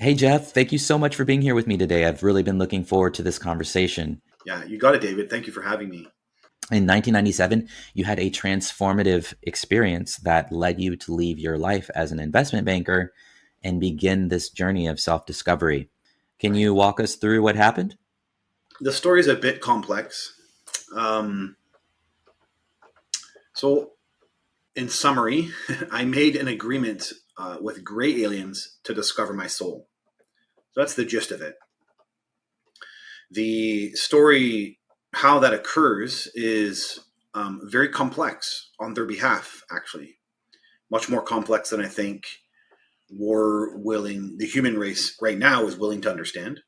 Hey, Jeff, thank you so much for being here with me today. I've really been looking forward to this conversation. Yeah, you got it, David. Thank you for having me. In 1997, you had a transformative experience that led you to leave your life as an investment banker and begin this journey of self discovery. Can Right. you walk us through what happened? The story is a bit complex. Um, so, in summary, I made an agreement with gray aliens to discover my soul. So that's the gist of it. The story, how that occurs, is very complex on their behalf, actually. Much more complex than I think the human race right now is willing to understand.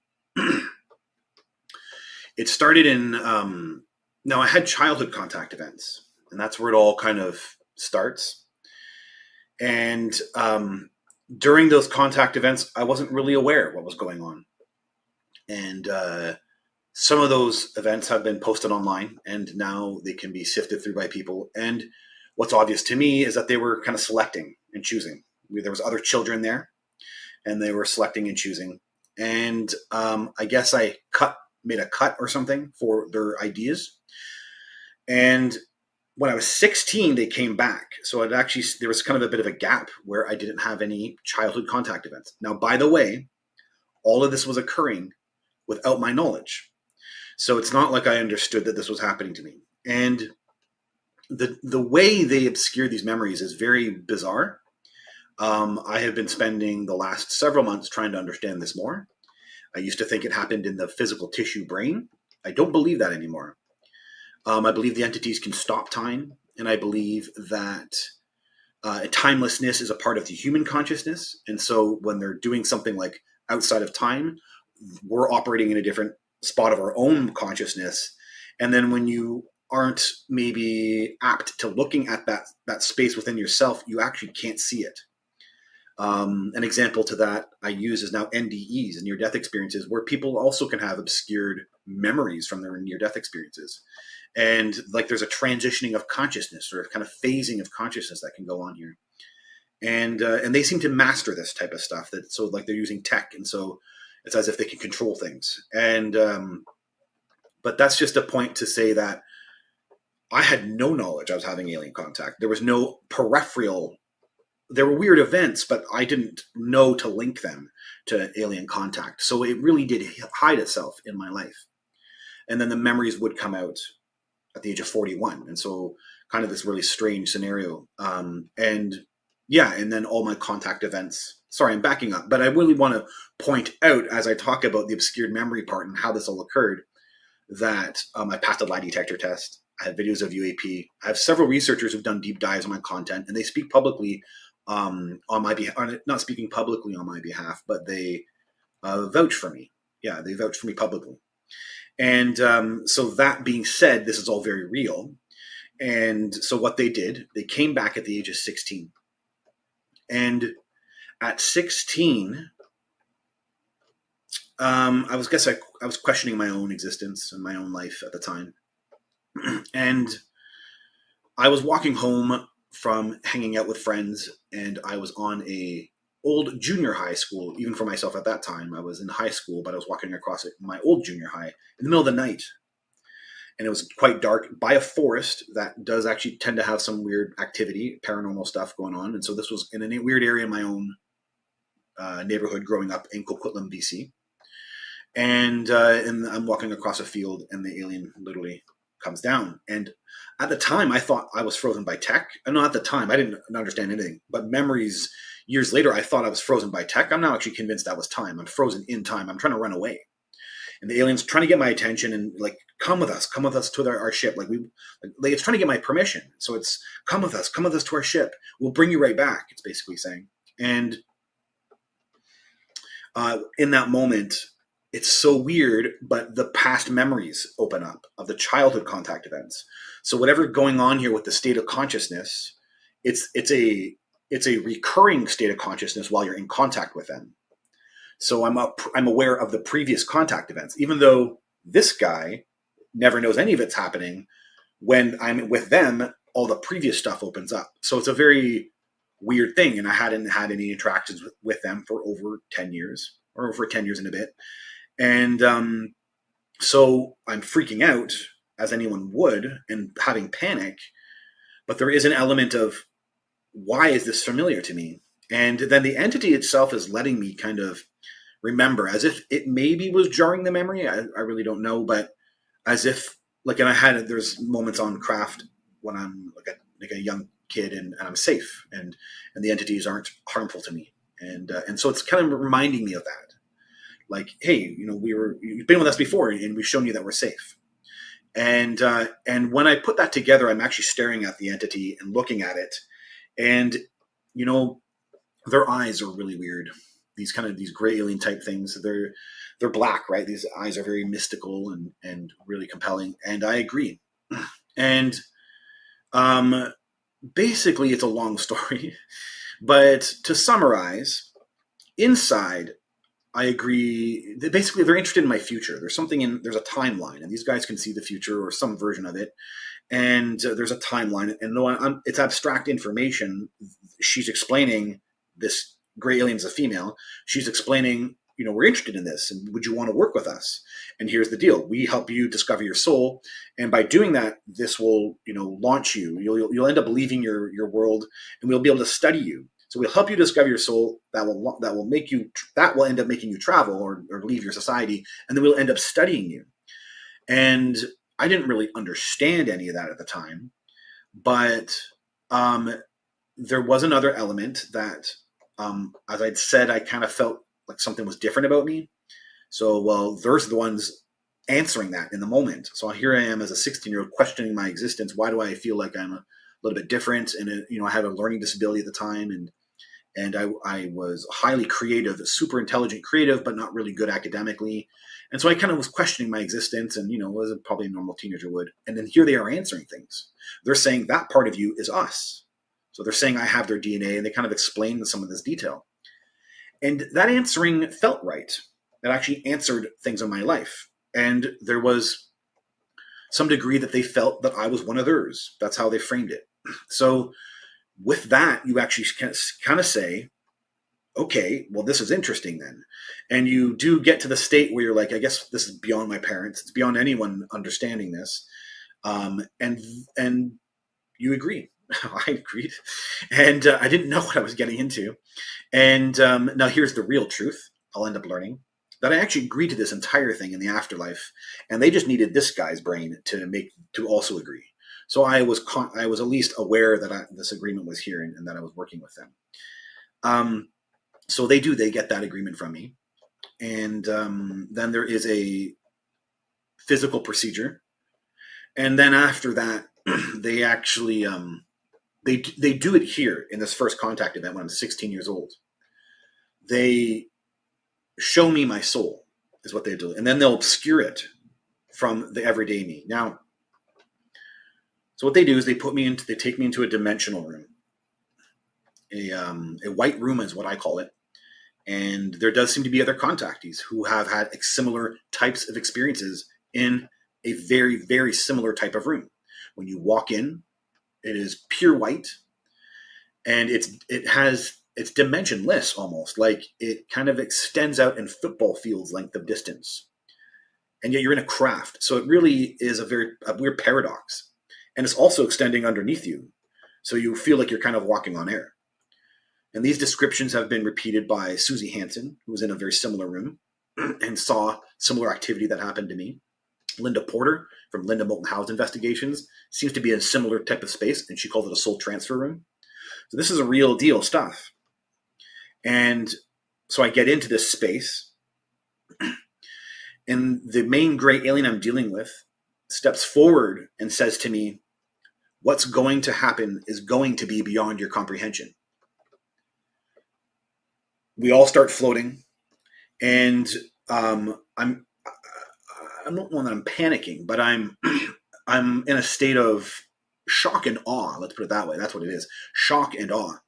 It started in, now I had childhood contact events, and that's where it all kind of starts. And during those contact events, I wasn't really aware of what was going on. And some of those events have been posted online, and now they can be sifted through by people. And what's obvious to me is that they were kind of selecting and choosing. There was other children there, and they were selecting and choosing. And I guess I made a cut or something for their ideas. And when I was 16, they came back. So there was kind of a bit of a gap where I didn't have any childhood contact events. Now, by the way, all of this was occurring without my knowledge. So it's not like I understood that this was happening to me. And the way they obscure these memories is very bizarre. I have been spending the last several months trying to understand this more. I used to think it happened in the physical tissue brain. I don't believe that anymore. I believe the entities can stop time, and I believe that timelessness is a part of the human consciousness. And so when they're doing something like outside of time, we're operating in a different spot of our own consciousness. And then when you aren't maybe apt to looking at that space within yourself, you actually can't see it. An example to that I use is now NDEs, near-death experiences, where people also can have obscured memories from their near-death experiences. And like there's a transitioning of consciousness or kind of phasing of consciousness that can go on here. And they seem to master this type of stuff. So like they're using tech, and so it's as if they can control things. And but that's just a point to say that I had no knowledge I was having alien contact. There was no peripheral. There were weird events, but I didn't know to link them to alien contact. So it really did hide itself in my life. And then the memories would come out at the age of 41. And so kind of this really strange scenario. And then all my contact events. Sorry, I'm backing up, but I really want to point out as I talk about the obscured memory part and how this all occurred that I passed a lie detector test. I have videos of UAP. I have several researchers who've done deep dives on my content, and they speak publicly on my behalf, not speaking publicly on my behalf, but they vouch for me. Yeah, they vouch for me publicly. And so that being said, this is all very real. And so what they did, they came back at the age of 16. And at 16, I was questioning my own existence and my own life at the time. And I was walking home from hanging out with friends, and I was on a old junior high school. Even for myself at that time, I was in high school, but I was walking across my old junior high in the middle of the night. And it was quite dark by a forest that does actually tend to have some weird activity, paranormal stuff going on. And so this was in a weird area in my own neighborhood growing up in Coquitlam, BC. And I'm walking across a field, and the alien literally comes down. And at the time, I thought I was frozen by tech. And not at the time, I didn't understand anything. But memories years later, I thought I was frozen by tech. I'm now actually convinced that was time. I'm frozen in time. I'm trying to run away. And the alien's trying to get my attention and like, come with us to our ship. It's trying to get my permission. So it's come with us to our ship. We'll bring you right back. It's basically saying. And in that moment, it's so weird, but the past memories open up of the childhood contact events. So whatever's going on here with the state of consciousness, it's a recurring state of consciousness while you're in contact with them. So I'm aware of the previous contact events, even though this guy never knows any of it's happening. When I'm with them, all the previous stuff opens up. So it's a very weird thing. And I hadn't had any interactions with them for over 10 years or for 10 years and a bit. And so I'm freaking out, as anyone would, and having panic. But there is an element of, why is this familiar to me? And then the entity itself is letting me kind of remember, as if it maybe was jarring the memory. I really don't know, but as if, like, and there's moments on craft when I'm like a young kid and I'm safe, and the entities aren't harmful to me. And so it's kind of reminding me of that. Like, hey, you've been with us before, and we've shown you that we're safe. And when I put that together, I'm actually staring at the entity and looking at it, and their eyes are really weird. These gray alien type things. They're black, right? These eyes are very mystical and really compelling. And I agree. And basically, it's a long story, but to summarize, inside, I agree. Basically, they're interested in my future. There's a timeline, and these guys can see the future or some version of it. And there's a timeline, and though it's abstract information, she's explaining, this gray alien's a female. She's explaining, we're interested in this, and would you want to work with us? And here's the deal: we help you discover your soul, and by doing that, this will, launch you. You'll end up leaving your world, and we'll be able to study you. So we'll help you discover your soul. That will end up making you travel or leave your society, and then we'll end up studying you. And I didn't really understand any of that at the time, but there was another element that, as I'd said, I kind of felt like something was different about me. So, well, there's the ones answering that in the moment. So here I am as a 16-year-old questioning my existence. Why do I feel like I'm a little bit different? And I had a learning disability at the time, and I was highly creative, super intelligent, creative, but not really good academically. And so I kind of was questioning my existence, and was probably a normal teenager would. And then here they are answering things. They're saying that part of you is us. So they're saying I have their DNA, and they kind of explain some of this detail. And that answering felt right. It actually answered things in my life. And there was some degree that they felt that I was one of theirs. That's how they framed it. So with that, you actually kind of say, okay, well, this is interesting then. And you do get to the state where you're like, I guess this is beyond my parents. It's beyond anyone understanding this. And you agree. I agreed. And I didn't know what I was getting into. And now here's the real truth. I'll end up learning that I actually agreed to this entire thing in the afterlife. And they just needed this guy's brain to also agree. So I was at least aware that this agreement was here, and that I was working with them. So they get that agreement from me. And then there is a physical procedure. And then after that, they actually, they do it here in this first contact event when I'm 16 years old. They show me my soul is what they do. And then they'll obscure it from the everyday me. Now, so what they do is they take me into a dimensional room. A white room is what I call it. And there does seem to be other contactees who have had similar types of experiences in a very, very similar type of room. When you walk in, it is pure white, and it's dimensionless almost. Like it kind of extends out in football fields length of distance. And yet you're in a craft. So it really is a weird paradox. And it's also extending underneath you. So you feel like you're kind of walking on air. And these descriptions have been repeated by Susie Hansen, who was in a very similar room and saw similar activity that happened to me. Linda Porter from Linda Moulton Howe's investigations seems to be in a similar type of space, and she called it a soul transfer room. So this is a real deal stuff. And so I get into this space, and the main gray alien I'm dealing with steps forward and says to me, what's going to happen is going to be beyond your comprehension. We all start floating, and I'm not one that I'm panicking, but I'm in a state of shock and awe. Let's put it that way. That's what it is. Shock and awe.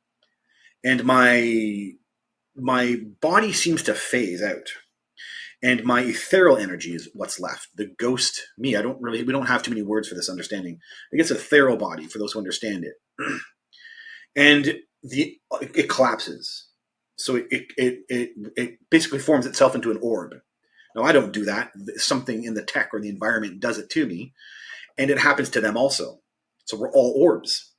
And my body seems to phase out. And my ethereal energy is what's left. The ghost me. We don't have too many words for this understanding. I guess ethereal body for those who understand it. And it collapses. So it basically forms itself into an orb. Now, I don't do that. Something in the tech or the environment does it to me, and it happens to them also. So we're all orbs.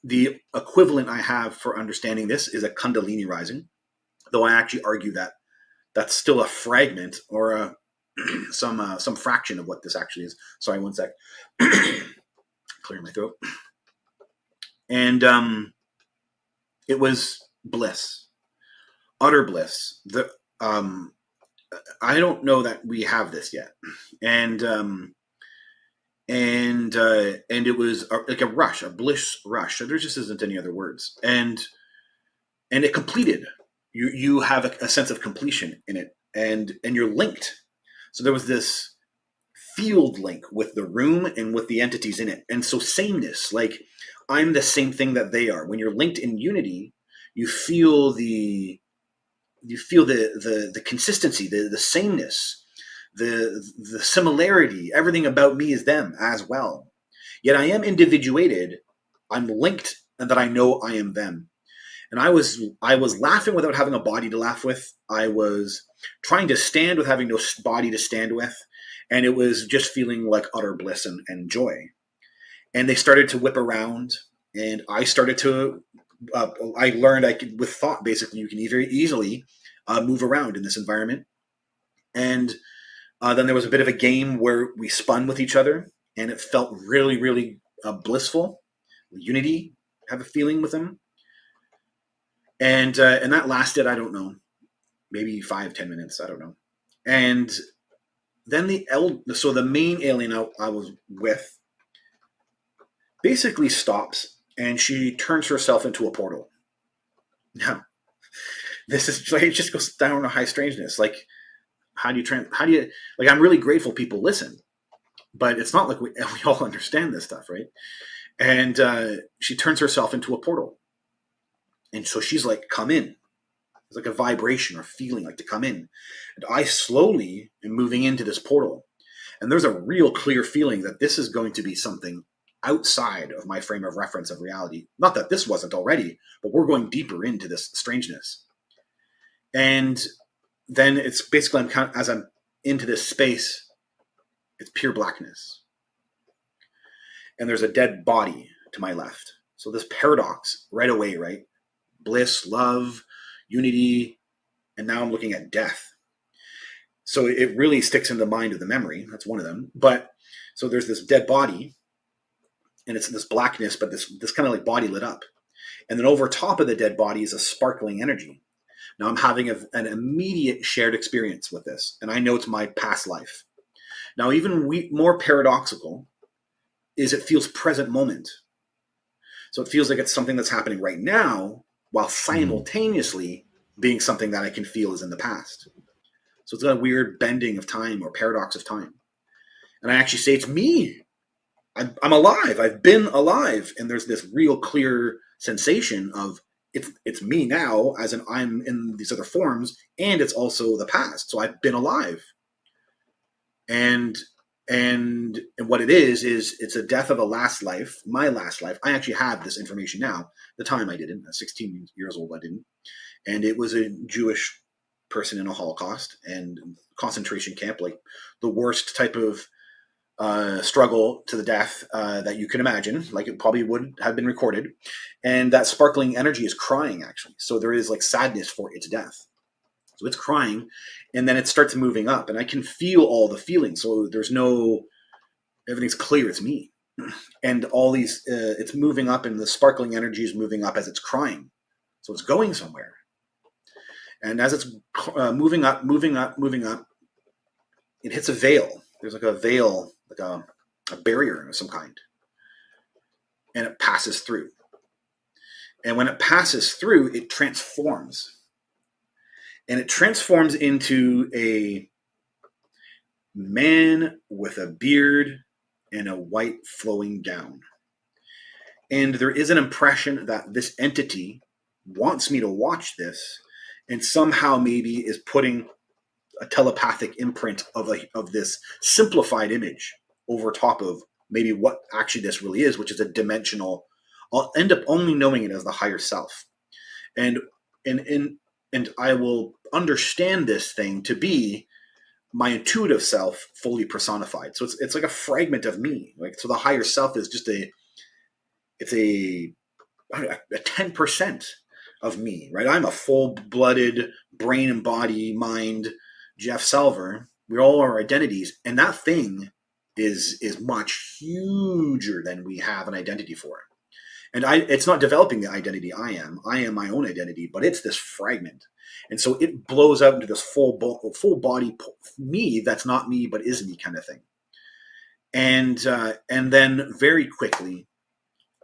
The equivalent I have for understanding this is a Kundalini rising, though I actually argue that that's still a fragment or some fraction of what this actually is. Sorry, one sec. Clearing my throat. And it was bliss, utter bliss. I don't know that we have this yet, and it was like a rush, a bliss rush. There just isn't any other words, and it completed. You have a sense of completion in it, and you're linked. So there was this field link with the room and with the entities in it, and so sameness, like I'm the same thing that they are. When you're linked in unity, you feel the consistency, the sameness, the similarity. Everything about me is them as well. Yet I am individuated. I'm linked, and that I know I am them. And I was laughing without having a body to laugh with. I was trying to stand with having no body to stand with, and it was just feeling like utter bliss and joy. And they started to whip around, and I started to. I learned I could, with thought, basically, you can very easily move around in this environment. And then there was a bit of a game where we spun with each other, and it felt really, really blissful. Unity, have a feeling with them. And that lasted, I don't know, maybe 5-10 minutes, I don't know. And then so the main alien I was with basically stops, and she turns herself into a portal. Now, this is like, it just goes down to high strangeness. Like, how do you like, I'm really grateful people listen, but it's not like we all understand this stuff, right? And she turns herself into a portal. And so she's like, come in. It's like a vibration or feeling like to come in. And I slowly am moving into this portal. And there's a real clear feeling that this is going to be something outside of my frame of reference of reality. Not that this wasn't already, but we're going deeper into this strangeness. And then it's basically, as I'm into this space, it's pure blackness. And there's a dead body to my left. So this paradox right away, right? Bliss, love, unity, and now I'm looking at death. So it really sticks in the mind of the memory. That's one of them. But so there's this dead body, and it's this blackness, but this kind of like body lit up. And then over top of the dead body is a sparkling energy. Now I'm having an immediate shared experience with this, and I know it's my past life. Now, even more paradoxical is it feels present moment. So it feels like it's something that's happening right now, while simultaneously being something that I can feel is in the past. So it's got a weird bending of time or paradox of time. And I actually say, it's me. I'm alive. I've been alive. And there's this real clear sensation of it's me now, as in I'm in these other forms, and it's also the past. So I've been alive. And what it is it's a death of a last life, my last life. I actually have this information now. The time I didn't. At 16 years old, I didn't. And it was a Jewish person in a Holocaust and concentration camp, like the worst type of struggle to the death that you can imagine. Like, it probably would have been recorded. And that sparkling energy is crying, actually. So there is like sadness for its death. So it's crying, and then it starts moving up, and I can feel all the feelings. So everything's clear. It's me. And all these, it's moving up, and the sparkling energy is moving up as it's crying. So it's going somewhere. And as it's moving up, it hits a veil. There's like a veil, like a barrier of some kind. And it passes through. And when it passes through, it transforms. And it transforms into a man with a beard and a white flowing gown. And there is an impression that this entity wants me to watch this, and somehow maybe is putting a telepathic imprint of this simplified image over top of maybe what actually this really is, which is a dimensional. I'll end up only knowing it as the higher self. And and I will understand this thing to be my intuitive self fully personified. So it's like a fragment of me. Like, so the higher self is just it's a 10% of me, right? I'm a full-blooded brain and body, mind, Jeff Selver. We're all our identities, and that thing is much huger than we have an identity for. And it's not developing the identity I am. I am my own identity, but it's this fragment. And so it blows out into this full body me that's not me but is me kind of thing. And then very quickly,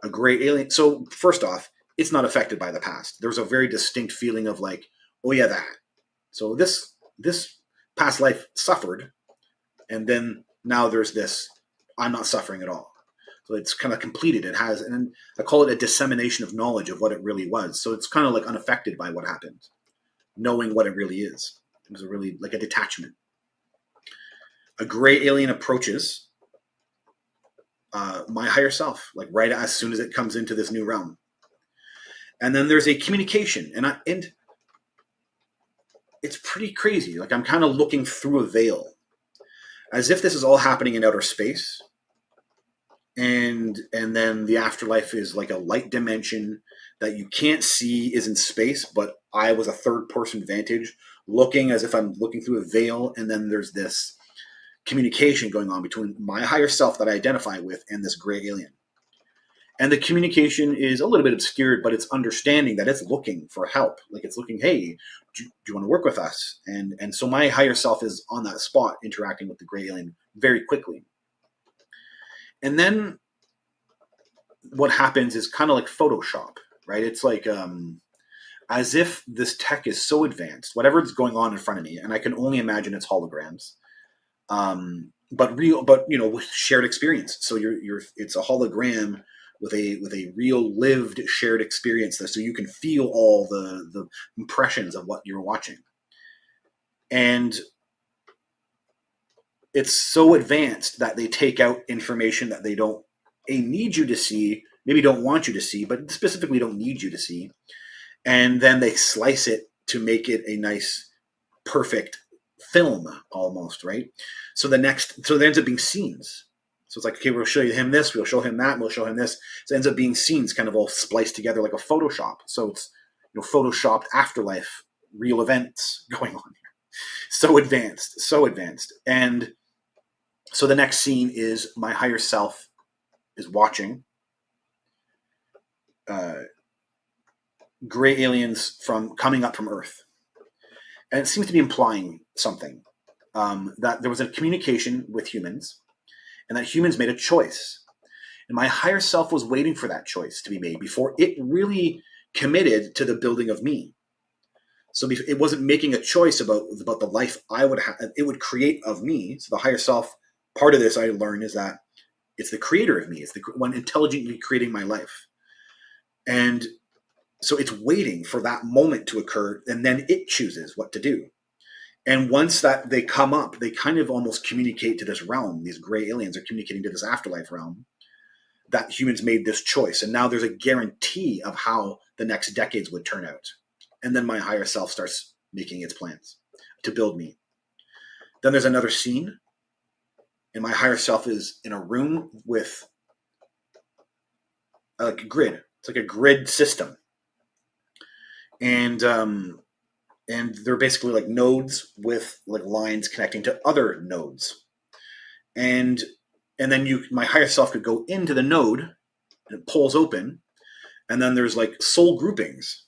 a gray alien. So first off, it's not affected by the past. There's a very distinct feeling of like, oh yeah, that. So this past life suffered, and then now there's this, I'm not suffering at all. So it's kind of completed. It has, and I call it a dissemination of knowledge of what it really was. So it's kind of like unaffected by what happened, knowing what it really is. It was really like a detachment. A gray alien approaches my higher self, like right as soon as it comes into this new realm. And then there's a communication, and it's pretty crazy. Like, I'm kind of looking through a veil, as if this is all happening in outer space. And then the afterlife is like a light dimension that you can't see is in space, but I was a third person vantage looking as if I'm looking through a veil. And then there's this communication going on between my higher self that I identify with and this gray alien. And the communication is a little bit obscured, but it's understanding that it's looking for help. Like, it's looking, hey, do you want to work with us? And so my higher self is on that spot interacting with the gray alien very quickly. And then what happens is kind of like Photoshop, right? It's like as if this tech is so advanced, whatever's going on in front of me, and I can only imagine it's holograms, but with shared experience. So it's a hologram with a real lived shared experience, so you can feel all the impressions of what you're watching. And it's so advanced that they take out information that they don't need you to see, maybe don't want you to see, but specifically don't need you to see. And then they slice it to make it a nice, perfect film almost, right? So there ends up being scenes. So it's like, okay, we'll show him this, we'll show him that, we'll show him this. So it ends up being scenes kind of all spliced together like a Photoshop. So it's, Photoshopped afterlife, real events going on here. So advanced. And so the next scene is my higher self is watching gray aliens coming up from Earth. And it seems to be implying something, that there was a communication with humans, and that humans made a choice. And my higher self was waiting for that choice to be made before it really committed to the building of me. So it wasn't making a choice about the life it would create of me. So the higher self, part of this I learned is that it's the creator of me. It's the one intelligently creating my life. And so it's waiting for that moment to occur, and then it chooses what to do. And once that they come up, they kind of almost communicate to this realm. These gray aliens are communicating to this afterlife realm that humans made this choice. And now there's a guarantee of how the next decades would turn out. And then my higher self starts making its plans to build me. Then there's another scene, and my higher self is in a room with like a grid. It's like a grid system. And they're basically like nodes with like lines connecting to other nodes. And then my higher self could go into the node, and it pulls open, and then there's like soul groupings,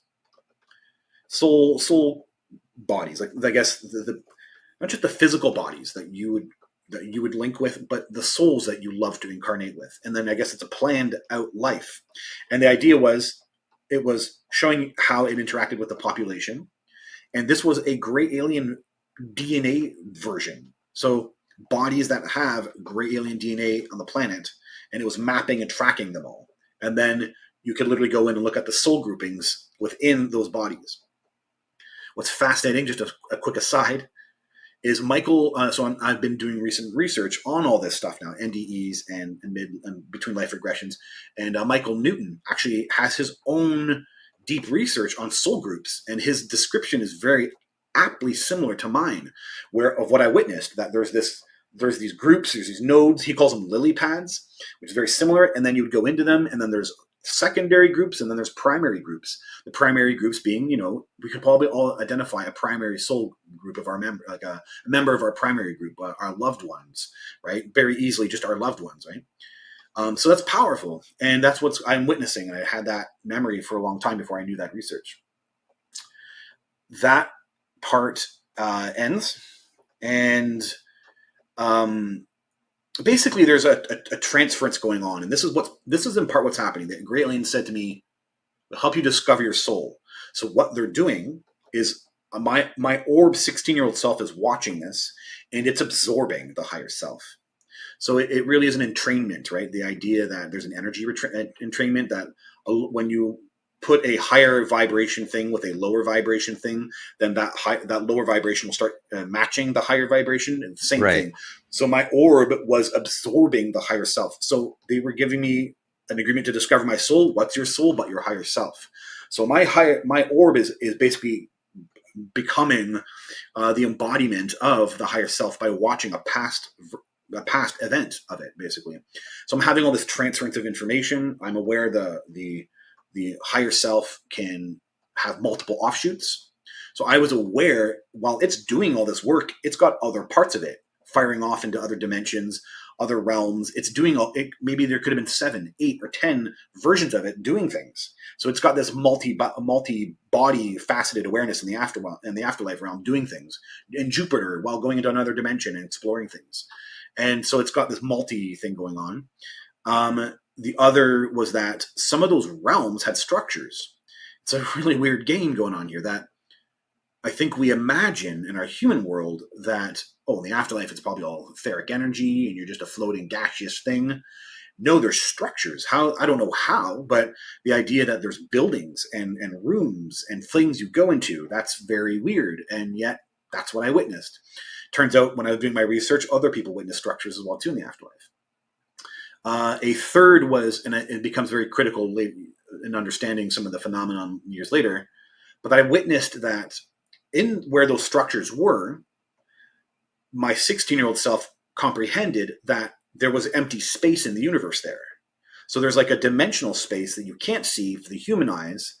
soul bodies, like I guess the not just the physical bodies that you would link with, but the souls that you love to incarnate with. And then I guess it's a planned out life. And the idea was, it was showing how it interacted with the population. And this was a gray alien DNA version. So bodies that have gray alien DNA on the planet, and it was mapping and tracking them all. And then you could literally go in and look at the soul groupings within those bodies. What's fascinating, just a quick aside, is Michael. I've been doing recent research on all this stuff now, NDEs and between life regressions. And Michael Newton actually has his own deep research on soul groups, and his description is very aptly similar to mine, where of what I witnessed, that there's these groups, there's these nodes, he calls them lily pads, which is very similar, and then you would go into them, and then there's secondary groups, and then there's primary groups. The primary groups being, we could probably all identify a primary soul group of our member, like a member of our primary group, our loved ones, right? Very easily, just our loved ones, right? So that's powerful, and that's what I'm witnessing. And I had that memory for a long time before I knew that research. That part ends, and basically there's a transference going on, and this is in part what's happening. The Great Alien said to me, "It'll help you discover your soul." So what they're doing is my orb 16-year-old self is watching this, and it's absorbing the higher self. So it really is an entrainment, right? The idea that there's an energy entrainment, that when you put a higher vibration thing with a lower vibration thing, then that lower vibration will start matching the higher vibration, and the same thing. So my orb was absorbing the higher self. So they were giving me an agreement to discover my soul. What's your soul but your higher self? So my orb is basically becoming the embodiment of the higher self by watching a past event of it, basically. So I'm having all this transference of information. I'm aware the higher self can have multiple offshoots. So I was aware, while it's doing all this work, it's got other parts of it firing off into other dimensions, other realms. It's doing maybe there could have been 7, 8, or 10 versions of it doing things. So it's got this multi-body faceted awareness in the afterlife realm, doing things in Jupiter while going into another dimension and exploring things. And so it's got this multi thing going on. The other was that some of those realms had structures. It's a really weird game going on here, that I think we imagine in our human world that, in the afterlife, it's probably all etheric energy and you're just a floating gaseous thing. No, there's structures. How? I don't know how, but the idea that there's buildings and rooms and things you go into, that's very weird. And yet that's what I witnessed. Turns out when I was doing my research, other people witnessed structures as well too in the afterlife. A third was, and it becomes very critical in understanding some of the phenomenon years later, but I witnessed that in where those structures were, my 16-year-old self comprehended that there was empty space in the universe there. So there's like a dimensional space that you can't see for the human eyes,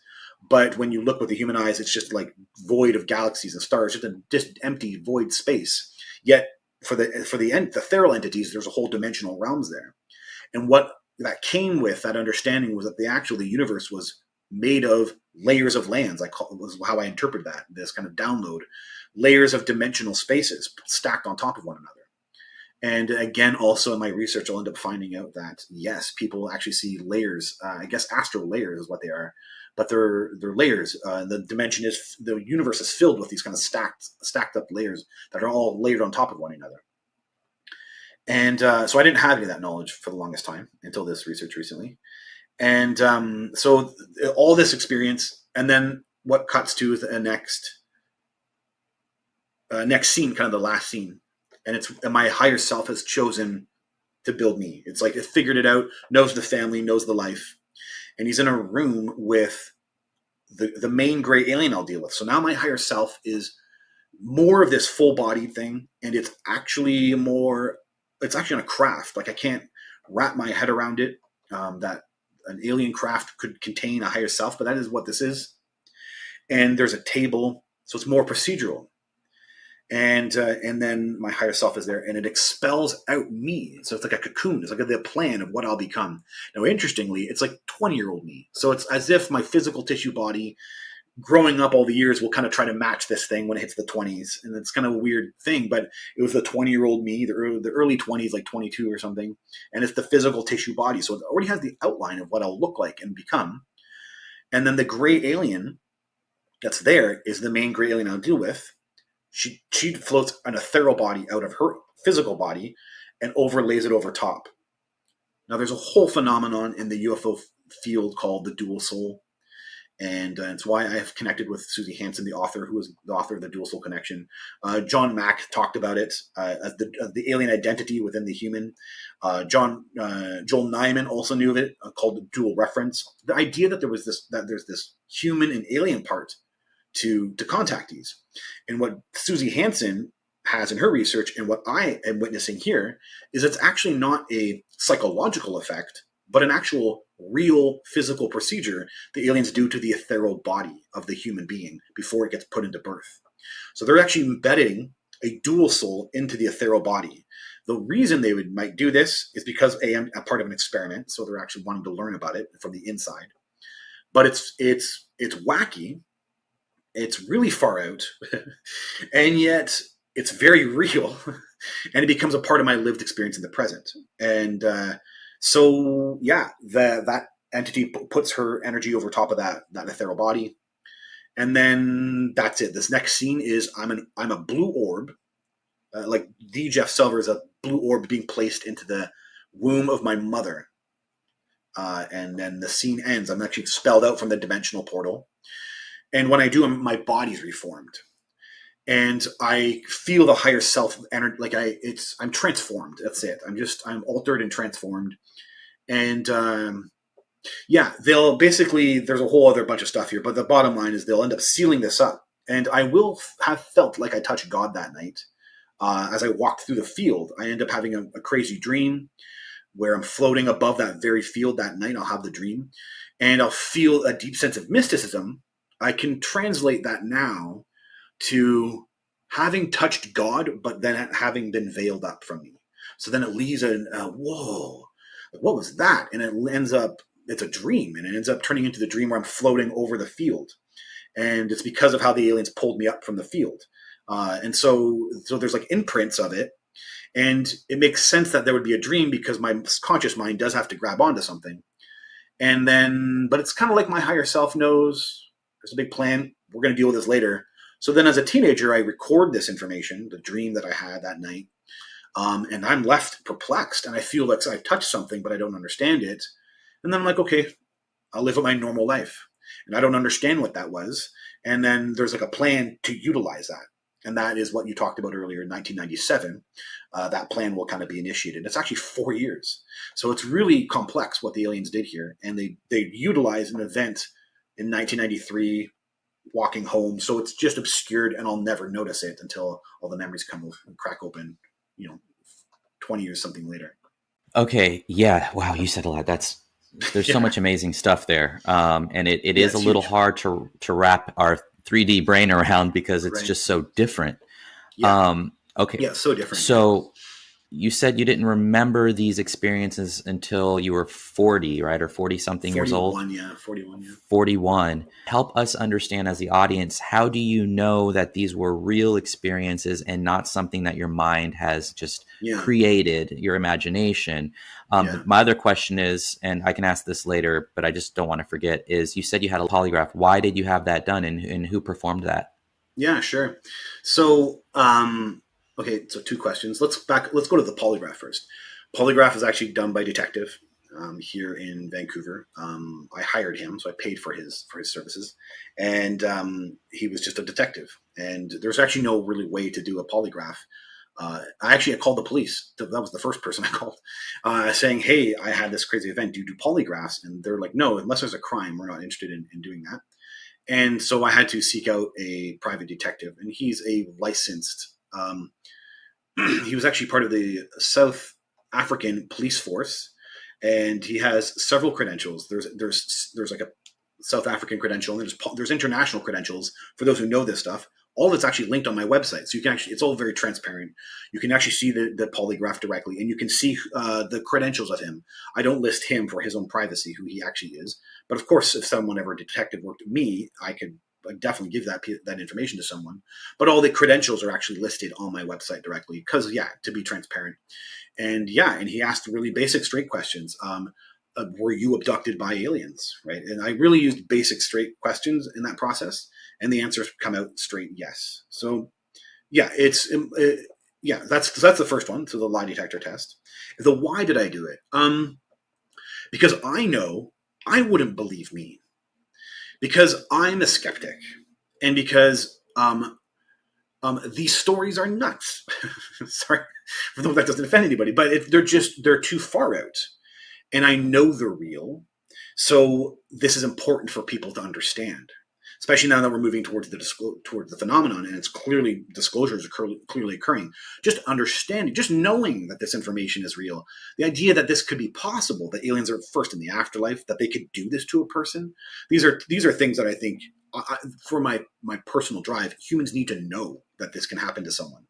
but when you look with the human eyes, it's just like void of galaxies and stars, just empty void space. Yet for the ethereal entities, there's a whole dimensional realms there. And what that came with, that understanding, was that the universe was made of layers of lands. Was how I interpret that, this kind of download, layers of dimensional spaces stacked on top of one another. And again, also in my research, I'll end up finding out that yes, people actually see layers. I guess astral layers is what they are, but they're layers. The universe is filled with these kind of stacked up layers that are all layered on top of one another. And so I didn't have any of that knowledge for the longest time until this research recently. And so all this experience, and then what cuts to the next scene, kind of the last scene. And my higher self has chosen to build me. It's like it figured it out, knows the family, knows the life. And he's in a room with the main gray alien I'll deal with. So now my higher self is more of this full-bodied thing, and it's actually on a craft. Like I can't wrap my head around it, that an alien craft could contain a higher self, but that is what this is. And there's a table, so it's more procedural. And then my higher self is there, and it expels out me. So it's like a cocoon. It's like the plan of what I'll become. Now, interestingly, it's like 20-year-old me. So it's as if my physical tissue body, growing up all the years, will kind of try to match this thing when it hits the 20s. And it's kind of a weird thing, but it was the 20-year-old me, the early 20s, like 22 or something. And it's the physical tissue body. So it already has the outline of what I'll look like and become. And then the gray alien that's there is the main gray alien I'll deal with. She floats an ethereal body out of her physical body and overlays it over top. Now, there's a whole phenomenon in the UFO field called the dual soul. And it's why I have connected with Susie Hansen, the author, who is the author of the Dual Soul Connection. John Mack talked about it as the alien identity within the human. Joel Nyman also knew of it, called the dual reference. The idea that there's this human and alien part to contactees, and what Susie Hansen has in her research, and what I am witnessing here, is it's actually not a psychological effect, but an actual real physical procedure the aliens do to the ethereal body of the human being before it gets put into birth. So they're actually embedding a dual soul into the ethereal body. The reason they might do this is because a part of an experiment, so they're actually wanting to learn about it from the inside. But it's wacky, it's really far out, and yet it's very real, and it becomes a part of my lived experience in the present. And so yeah, that entity puts her energy over top of that ethereal body, and then that's it. This next scene is I'm a blue orb, like the Jeff Selver is a blue orb being placed into the womb of my mother, and then the scene ends. I'm actually expelled out from the dimensional portal, and when I do, my body's reformed. And I feel the higher self energy, like I'm transformed. That's it. I'm altered and transformed. And yeah, there's a whole other bunch of stuff here, but the bottom line is they'll end up sealing this up. And I will have felt like I touched God that night. As I walked through the field, I end up having a crazy dream where I'm floating above that very field that night. I'll have the dream, and I'll feel a deep sense of mysticism. I can translate that now to having touched God, but then having been veiled up from me. So then it leaves whoa, what was that? And it ends up, it's a dream, and it ends up turning into the dream where I'm floating over the field. And it's because of how the aliens pulled me up from the field. And so there's like imprints of it. And it makes sense that there would be a dream because my conscious mind does have to grab onto something. And then, but it's kind of like my higher self knows there's a big plan. We're going to deal with this later. So then as a teenager, I record this information, the dream that I had that night, and I'm left perplexed, and I feel like I've touched something, but I don't understand it. And then I'm like, okay, I'll live my normal life. And I don't understand what that was. And then there's like a plan to utilize that. And that is what you talked about earlier in 1997. That plan will kind of be initiated. It's actually 4 years. So it's really complex what the aliens did here. And they utilized an event in 1993, walking home. So it's just obscured, and I'll never notice it until all the memories come and crack open, 20 years something later. Okay. Yeah. Wow. You said a lot. There's so much amazing stuff there. And it is a little hard to wrap our 3D brain around because it's just so different. Yeah. Okay. Yeah. So different. So you said you didn't remember these experiences until you were 40, right? Or 40 something years old? 41. Yeah. 41. Help us understand as the audience, how do you know that these were real experiences and not something that your mind has just created, your imagination? My other question is, and I can ask this later, but I just don't want to forget, is you said you had a polygraph. Why did you have that done, and who performed that? Yeah, sure. So, okay, so 2 questions. Let's go to the polygraph first. Polygraph is actually done by a detective here in Vancouver. I hired him, so I paid for his services, and he was just a detective. And there's actually no really way to do a polygraph. I called the police. That was the first person I called, saying, "Hey, I had this crazy event. Do you do polygraphs?" And they're like, "No, unless there's a crime, we're not interested in doing that." And so I had to seek out a private detective, and he's a licensed. He was actually part of the South African police force, and he has several credentials. There's like a South African credential, and there's international credentials for those who know this stuff. All of it's actually linked on my website, so you can it's all very transparent. You can actually see the polygraph directly, and you can see the credentials of him. I don't list him for his own privacy, who he actually is. But of course, if someone ever, a detective worked with me, I could definitely give that information to someone. But all the credentials are actually listed on my website directly because, to be transparent. And he asked really basic, straight questions. Were you abducted by aliens? Right. And I really used basic, straight questions in that process. And the answers come out straight yes. So, that's the first one. So the lie detector test. The why did I do it? Because I know I wouldn't believe me. because I'm a skeptic, and because these stories are nuts. Sorry, I hope that doesn't offend anybody, but they're too far out, and I know they're real. So this is important for people to understand, especially now that we're moving towards the phenomenon, and it's clearly disclosures are clearly occurring. Just understanding, just knowing that this information is real, the idea that this could be possible, that aliens are first in the afterlife, that they could do this to a person. These are things that I think, for my personal drive, humans need to know that this can happen to someone,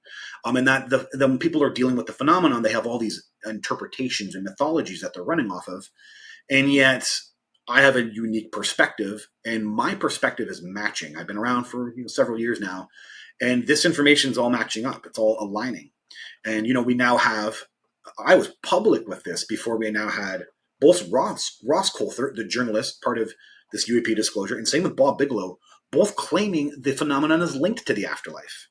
and that when people are dealing with the phenomenon, they have all these interpretations and mythologies that they're running off of, and yet I have a unique perspective, and my perspective is matching. I've been around for several years now, and this information is all matching up. It's all aligning. And, we now have, I was public with this before we now had both Ross Coulthard, the journalist, part of this UAP disclosure, and same with Bob Bigelow, both claiming the phenomenon is linked to the afterlife.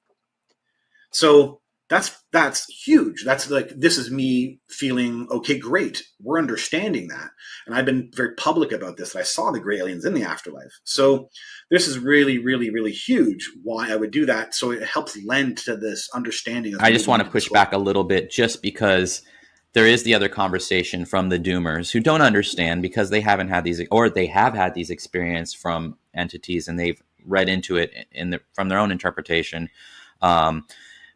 So that's huge. That's like, this is me feeling, okay, great. We're understanding that. And I've been very public about this, that I saw the gray aliens in the afterlife. So this is really, really, really huge why I would do that. So it helps lend to this understanding. I just want to push back a little bit, just because there is the other conversation from the doomers who don't understand, because they haven't had these, or they have had these experiences from entities and they've read into it from their own interpretation.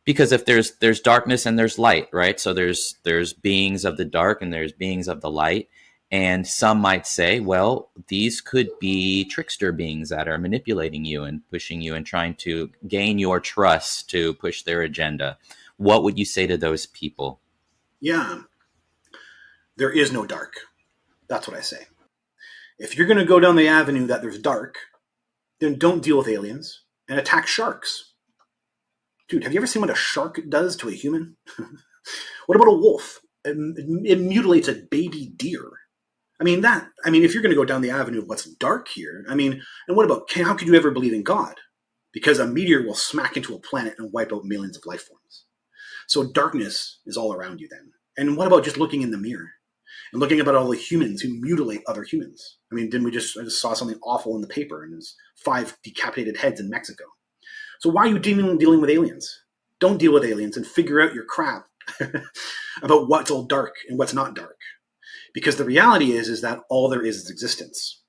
Because if there's darkness and there's light, right? So there's beings of the dark and there's beings of the light. And some might say, well, these could be trickster beings that are manipulating you and pushing you and trying to gain your trust to push their agenda. What would you say to those people? Yeah, there is no dark. That's what I say. If you're going to go down the avenue that there's dark, then don't deal with aliens and attack sharks. Dude, have you ever seen what a shark does to a human? What about a wolf? It mutilates a baby deer. I mean, if you're going to go down the avenue of what's dark here, and what about, how could you ever believe in God? Because a meteor will smack into a planet and wipe out millions of life forms. So darkness is all around you then. And what about just looking in the mirror and looking about all the humans who mutilate other humans? I just saw something awful in the paper, and there's 5 decapitated heads in Mexico. So why are you dealing with aliens? Don't deal with aliens and figure out your crap about what's all dark and what's not dark. Because the reality is that all there is existence.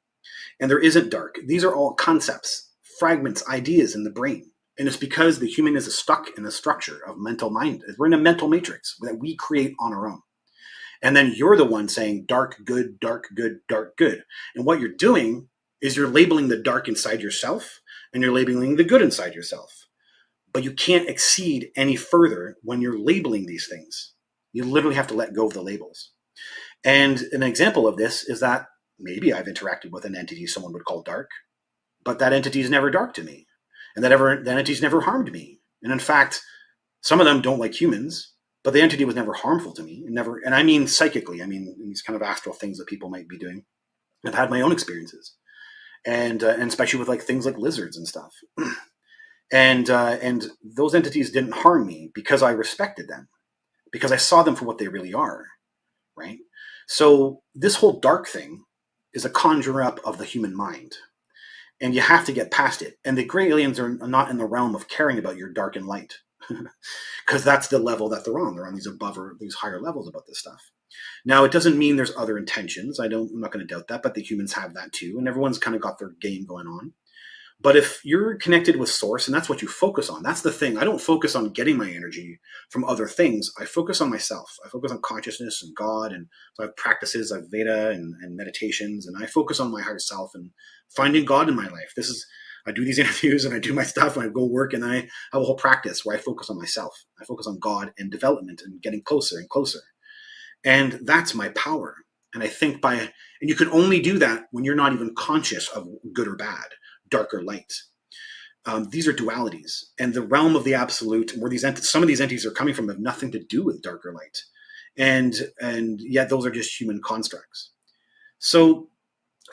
And there isn't dark. These are all concepts, fragments, ideas in the brain. And it's because the human is stuck in a structure of mental mind. We're in a mental matrix that we create on our own. And then you're the one saying dark, good, dark, good, dark, good. And what you're doing is you're labeling the dark inside yourself, and you're labeling the good inside yourself. But you can't exceed any further when you're labeling these things. You literally have to let go of the labels. And an example of this is that maybe I've interacted with an entity someone would call dark, but that entity is never dark to me. And that entity's never harmed me. And in fact, some of them don't like humans, but the entity was never harmful to me. And I mean psychically, these kind of astral things that people might be doing. I've had my own experiences. And especially with things like lizards and stuff. And those entities didn't harm me because I respected them, because I saw them for what they really are, right? So this whole dark thing is a conjure up of the human mind, and you have to get past it. And the gray aliens are not in the realm of caring about your dark and light, because that's the level that they're on. They're on these above or these higher levels about this stuff. Now, it doesn't mean there's other intentions. I'm not going to doubt that, but the humans have that too, and everyone's kind of got their game going on. But if you're connected with source, and that's what you focus on, that's the thing. I don't focus on getting my energy from other things. I focus on myself. I focus on consciousness and God. And so I have practices, I have Veda and meditations, and I focus on my higher self and finding God in my life. I do these interviews and I do my stuff and I go work, and I have a whole practice where I focus on myself. I focus on God and development and getting closer and closer. And that's my power. And I think and you can only do that when you're not even conscious of good or bad, dark or light. These are dualities, and the realm of the absolute, where some of these entities are coming from, have nothing to do with dark or light. And yet those are just human constructs. So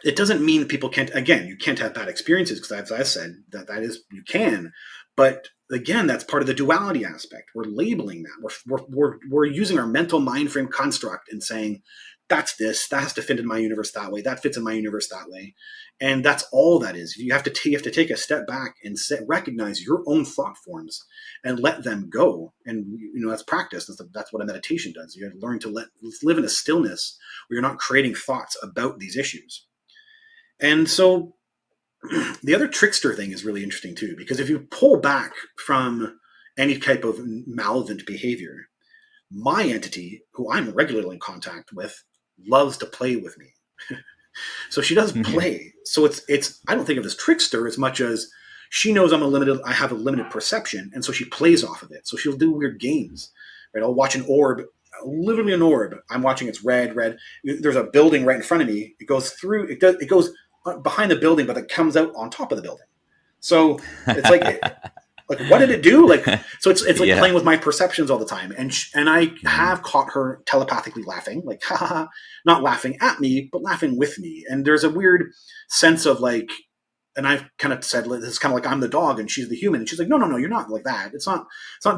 it doesn't mean people can't, again, you can't have bad experiences, because as I said, that is, you can, but again, that's part of the duality aspect. We're labeling that. We're using our mental mind frame construct and saying, that's this, that has to fit in my universe that way, that fits in my universe that way. And that's all that is. You have to take a step back and recognize your own thought forms and let them go. And that's practice. That's what a meditation does. You have to learn to live in a stillness where you're not creating thoughts about these issues. And so the other trickster thing is really interesting too, because if you pull back from any type of malevolent behavior, my entity, who I'm regularly in contact with, loves to play with me. So she does play. So it's I don't think of it as trickster as much as she knows I have a limited perception, and so she plays off of it. So she'll do weird games. Right? I'll watch an orb, literally an orb. I'm watching it's red. There's a building right in front of me. It goes through. It goes behind the building, but it comes out on top of the building. So it's like what did it do? So it's like playing with my perceptions all the time. And I have caught her telepathically laughing, like, ha ha ha, not laughing at me, but laughing with me. And there's a weird sense of like, and I've kind of said, it's kind of like I'm the dog and she's the human. And she's like, no, you're not like that. It's not not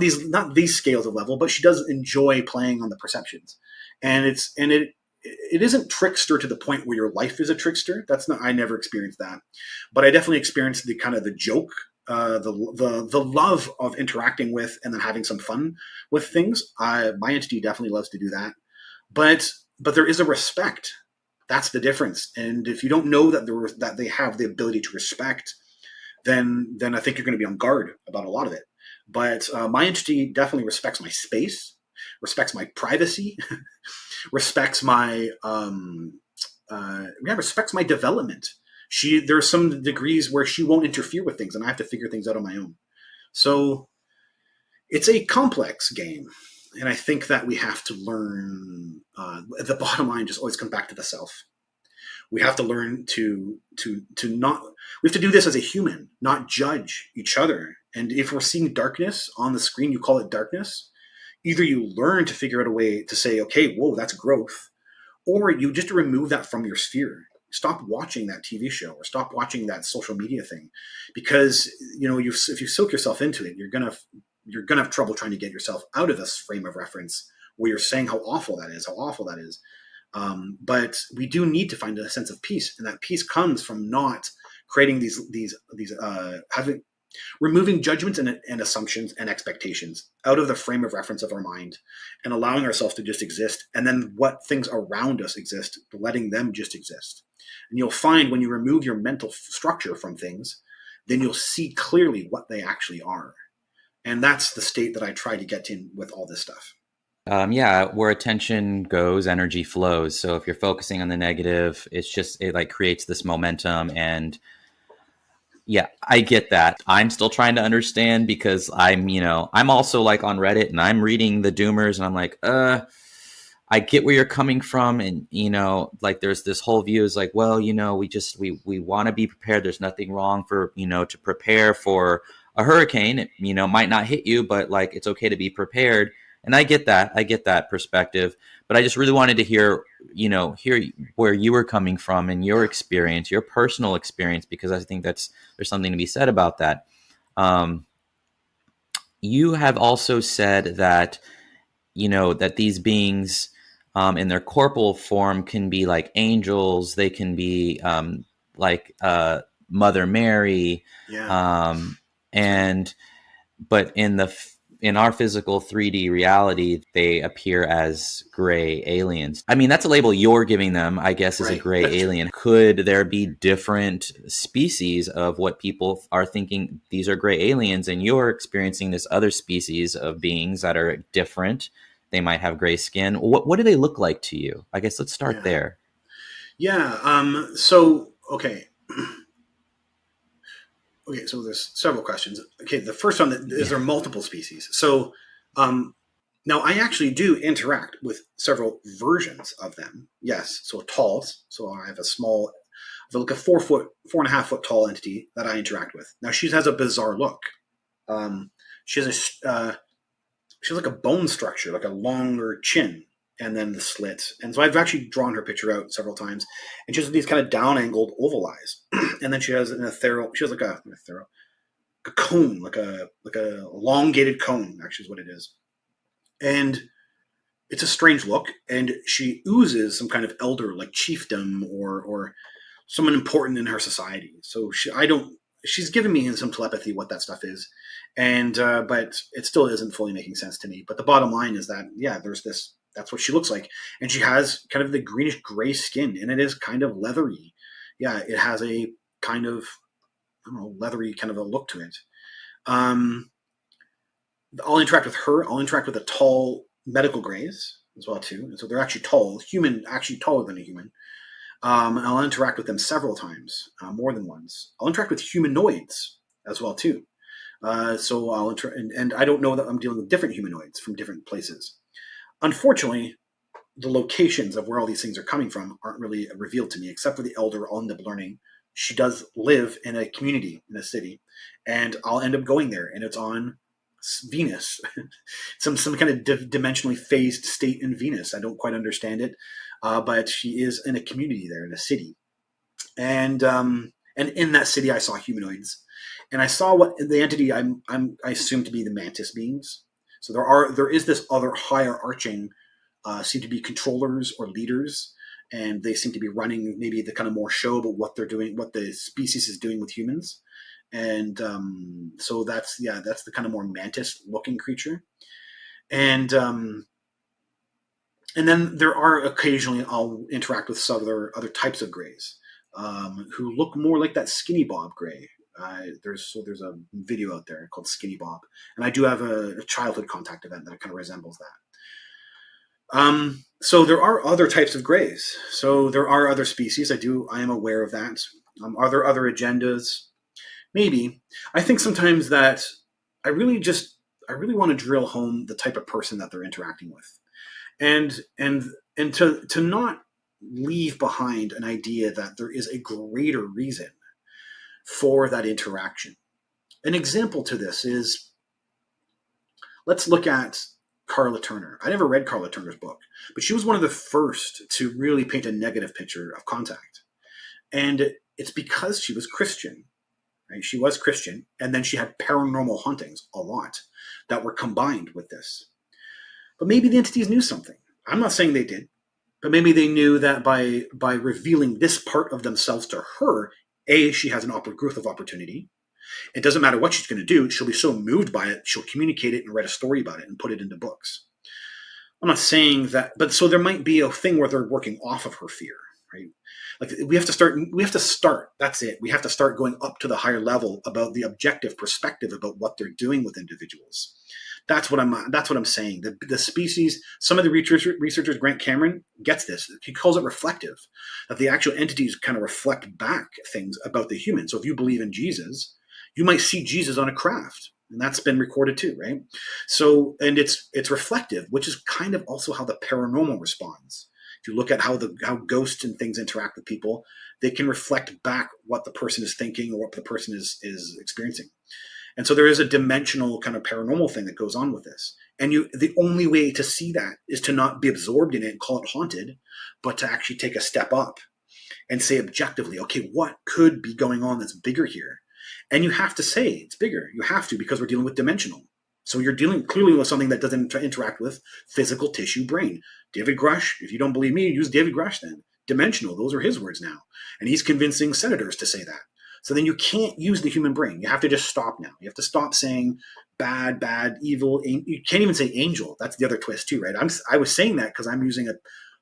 these scales of level, but she does enjoy playing on the perceptions. And it isn't trickster to the point where your life is a trickster. I never experienced that, but I definitely experienced the kind of the joke, the love of interacting with and then having some fun with things. My entity definitely loves to do that, but there is a respect. That's the difference. And if you don't know that they have the ability to respect, then I think you're going to be on guard about a lot of it. But my entity definitely respects my space, respects my privacy, respects my respects my development. There's some degrees where she won't interfere with things and I have to figure things out on my own. So it's a complex game. And I think that we have to learn, the bottom line just always comes back to the self. We have to learn to not, we have to do this as a human, not judge each other. And if we're seeing darkness on the screen, you call it darkness. Either you learn to figure out a way to say, okay, whoa, that's growth. Or you just remove that from your sphere. Stop watching that TV show or stop watching that social media thing, because if you soak yourself into it, you're gonna have trouble trying to get yourself out of this frame of reference where you're saying how awful that is. But we do need to find a sense of peace, and that peace comes from not creating removing judgments and assumptions and expectations out of the frame of reference of our mind and allowing ourselves to just exist. And then what things around us exist, letting them just exist. And you'll find when you remove your mental structure from things, then you'll see clearly what they actually are. And that's the state that I try to get in with all this stuff. Where attention goes, energy flows. So if you're focusing on the negative, it like creates this momentum. And yeah, I get that. I'm still trying to understand because I'm also like on Reddit and I'm reading the doomers and I'm like, I get where you're coming from. And, like there's this whole view is like, well, we want to be prepared. There's nothing wrong for, to prepare for a hurricane. It, might not hit you, but like, it's okay to be prepared. And I get that perspective, but I just really wanted to hear where you were coming from and your experience, your personal experience, because I think there's something to be said about that. You have also said that, that these beings in their corporal form can be like angels. They can be like Mother Mary. Yeah. But in our physical 3D reality, they appear as gray aliens. I mean, that's a label you're giving them, I guess, as a gray alien. Could there be different species of what people are thinking these are gray aliens, and you're experiencing this other species of beings that are different? They might have gray skin. What do they look like to you? I guess let's start there. Yeah. So, okay. Okay, so there's several questions. Okay, the first one is there multiple species. So now I actually do interact with several versions of them. Yes, so talls. So I have like a 4.5 foot tall entity that I interact with. Now she has a bizarre look. She has like a bone structure, like a longer chin, and then the slits. And so I've actually drawn her picture out several times. And she has these kind of down-angled oval eyes. And then she has like a cone, like a elongated cone, actually is what it is. And it's a strange look, and she oozes some kind of elder, like chiefdom or someone important in her society. So she's given me some telepathy what that stuff is, and but it still isn't fully making sense to me. But the bottom line is that there's this. That's what she looks like, and she has kind of the greenish gray skin, and it is kind of leathery. Yeah, it has a kind of, I don't know, leathery kind of a look to it. I'll interact with her. I'll interact with the tall medical grays as well too, and so they're actually tall, actually taller than a human. I'll interact with them several times, more than once. I'll interact with humanoids as well too. So I'll and I don't know that I'm dealing with different humanoids from different places. Unfortunately, the locations of where all these things are coming from aren't really revealed to me, except for the elder. I'll end up learning she does live in a community in a city, and I'll end up going there, and it's on Venus, some kind of dimensionally phased state in Venus. I don't quite understand it, but she is in a community there in a city, and in that city I saw humanoids, and I saw what the entity I assume to be the mantis beings. So there is this other higher arching, seem to be controllers or leaders, and they seem to be running maybe the kind of more show about what they're doing, what the species is doing with humans. And so that's the kind of more mantis looking creature. And then there are occasionally I'll interact with some other types of grays, who look more like that skinny bob gray. There's a video out there called Skinny Bob, and I do have a childhood contact event that kind of resembles that. So there are other types of grays. So there are other species. I am aware of that. Are there other agendas? Maybe. I think sometimes that I really want to drill home the type of person that they're interacting with, and to not leave behind an idea that there is a greater reason for that interaction. An example to this is, let's look at Carla Turner. I never read Carla Turner's book, but she was one of the first to really paint a negative picture of contact. And it's because she was Christian. Right? She was Christian, and then she had paranormal hauntings, a lot, that were combined with this. But maybe the entities knew something. I'm not saying they did, but maybe they knew that by revealing this part of themselves to her, she has an growth of opportunity. It doesn't matter what she's going to do. She'll be so moved by it, she'll communicate it and write a story about it and put it into books. I'm not saying that, but so there might be a thing where they're working off of her fear, right? Like we have to start. That's it. We have to start going up to the higher level about the objective perspective about what they're doing with individuals. That's what I'm saying. The species, some of the researchers, Grant Cameron gets this. He calls it reflective, that the actual entities kind of reflect back things about the human. So if you believe in Jesus, you might see Jesus on a craft, and that's been recorded too, right? So, and it's reflective, which is kind of also how the paranormal responds. If you look at how ghosts and things interact with people, they can reflect back what the person is thinking or what the person is experiencing. And so there is a dimensional kind of paranormal thing that goes on with this. And the only way to see that is to not be absorbed in it and call it haunted, but to actually take a step up and say objectively, okay, what could be going on that's bigger here? And you have to say it's bigger. You have to, because we're dealing with dimensional. So you're dealing clearly with something that doesn't interact with physical tissue brain. David Grush, if you don't believe me, use David Grush then. Dimensional, those are his words now. And he's convincing senators to say that. So then you can't use the human brain. You have to just stop now. You have to stop saying bad, evil. You can't even say angel. That's the other twist too, right? I was saying that because I'm using it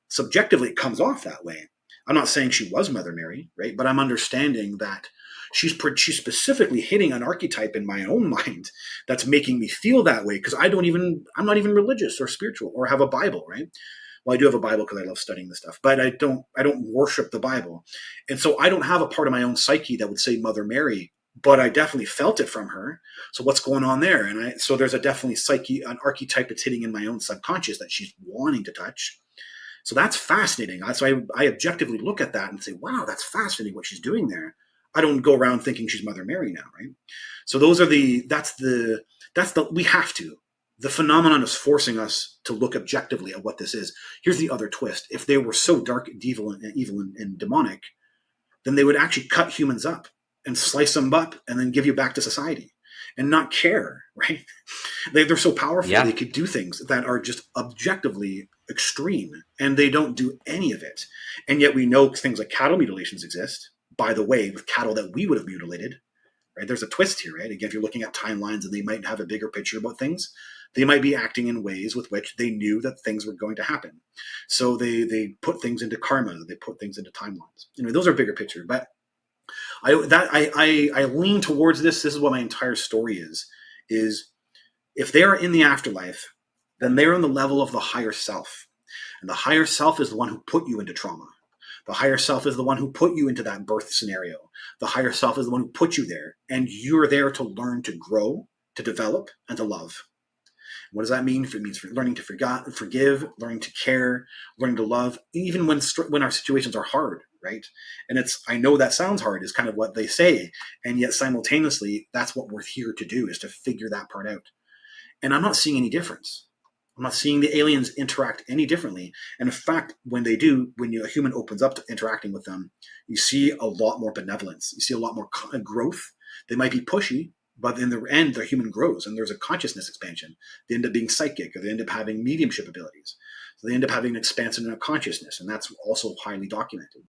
subjectively. It comes off that way. I'm not saying she was Mother Mary, right? But I'm understanding that she's specifically hitting an archetype in my own mind that's making me feel that way, because I'm not even religious or spiritual or have a Bible, right? Well, I do have a Bible because I love studying this stuff, but I don't worship the Bible. And so I don't have a part of my own psyche that would say Mother Mary, but I definitely felt it from her. So what's going on there? And so there's a definitely psyche, an archetype that's hitting in my own subconscious that she's wanting to touch. So that's fascinating. So I objectively look at that and say, wow, that's fascinating what she's doing there. I don't go around thinking she's Mother Mary now, right? So we have to. The phenomenon is forcing us to look objectively at what this is. Here's the other twist. If they were so dark, evil and demonic, then they would actually cut humans up and slice them up and then give you back to society. and not care, right? They're so powerful, Yeah. they could do things that are just objectively extreme, and they don't do any of it. And yet we know things like cattle mutilations exist, by the way, with cattle that we would have mutilated, right? There's a twist here, right? Again, if you're looking at timelines and they might have a bigger picture about things, they might be acting in ways with which they knew that things were going to happen. So they put things into karma, they put things into timelines. Anyway, those are bigger picture, but I lean towards this. This is what my entire story is if they are in the afterlife, then they're on the level of the higher self. And the higher self is the one who put you into trauma. The higher self is the one who put you into that birth scenario. The higher self is the one who put you there. And you're there to learn, to grow, to develop, and to love. What does that mean? It means learning to forgive, learning to care, learning to love, even when our situations are hard, right? And I know that sounds hard, is kind of what they say. And yet simultaneously, that's what we're here to do, is to figure that part out. And I'm not seeing any difference. I'm not seeing the aliens interact any differently. And in fact, when they do, when a human opens up to interacting with them, you see a lot more benevolence. You see a lot more growth. They might be pushy, but in the end, their human grows and there's a consciousness expansion. They end up being psychic, or they end up having mediumship abilities. So they end up having an expansion of consciousness, and that's also highly documented.